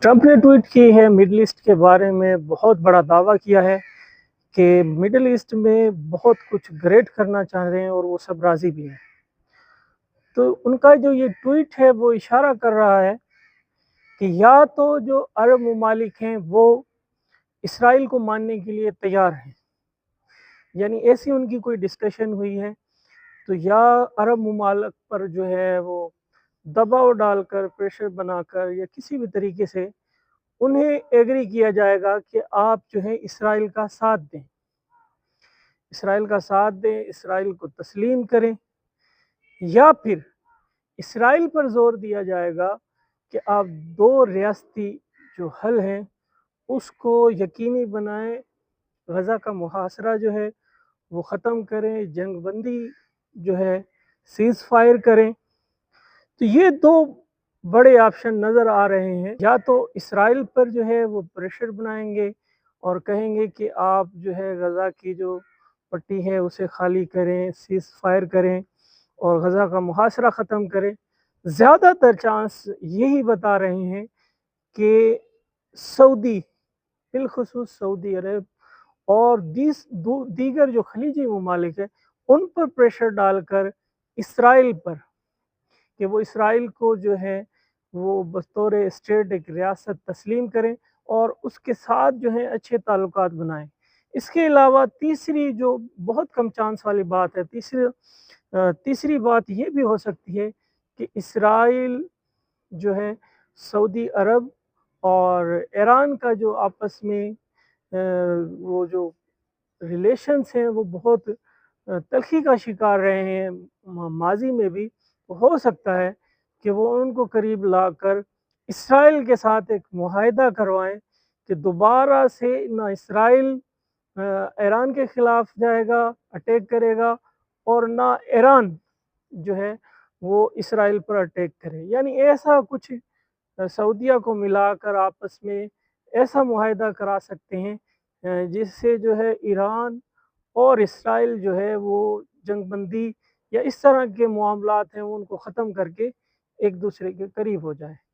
Trump ने tweet की है मिडल ईस्ट के बारे में, बहुत बड़ा दावा किया है कि मिडल ईस्ट में बहुत कुछ ग्रेट करना चाह रहे हैं और वो सब राज़ी भी हैं। तो उनका जो ये ट्वीट है वो इशारा कर रहा है कि या तो जो अरब ममालिक हैं वो इसराइल को मानने के लिए तैयार हैं, यानी ऐसी उनकी कोई डिस्कशन हुई है, तो या अरब ममालिक पर जो है वो दबाव डालकर, प्रेशर बनाकर या किसी भी तरीके से उन्हें एग्री किया जाएगा कि आप जो है इसराइल का साथ दें, इसराइल को तस्लीम करें, या फिर इसराइल पर जोर दिया जाएगा कि आप दो रियासती जो हल हैं उसको यकीनी बनाएं, गज़ा का मुहासरा जो है वो ख़त्म करें, जंग बंदी जो है सीज़ फायर करें। तो ये दो बड़े ऑप्शन नज़र आ रहे हैं। या तो इसराइल पर जो है वो प्रेशर बनाएंगे और कहेंगे कि आप जो है गज़ा की जो पट्टी है उसे खाली करें, सीज़ फायर करें और गज़ा का मुहासरा ख़त्म करें। ज़्यादातर चांस यही बता रहे हैं कि सऊदी, बिलखुसूस सऊदी अरब और दीगर जो खलीजी ममालिक हैं उन पर प्रेशर डालकर इसराइल पर, कि वो इसराइल को जो है वो बतौर स्टेट एक रियासत तस्लीम करें और उसके साथ जो है अच्छे ताल्लुकात बनाएं। इसके अलावा तीसरी जो बहुत कम चांस वाली बात है, तीसरी बात ये भी हो सकती है कि इसराइल जो है सऊदी अरब और ईरान का जो आपस में वो जो रिलेशंस हैं वो बहुत तलखी का शिकार रहे हैं माजी में भी। तो हो सकता है कि वो उनको करीब लाकर इसराइल के साथ एक मुआहदा करवाएं कि दोबारा से ना इसराइल ईरान के ख़िलाफ़ जाएगा, अटैक करेगा, और ना ईरान जो है वो इसराइल पर अटैक करे। यानी ऐसा कुछ सऊदीया को मिलाकर आपस में ऐसा मुआहदा करा सकते हैं जिससे जो है ईरान और इसराइल जो है वो जंग बंदी या इस तरह के मामलात हैं उनको ख़त्म करके एक दूसरे के करीब हो जाए।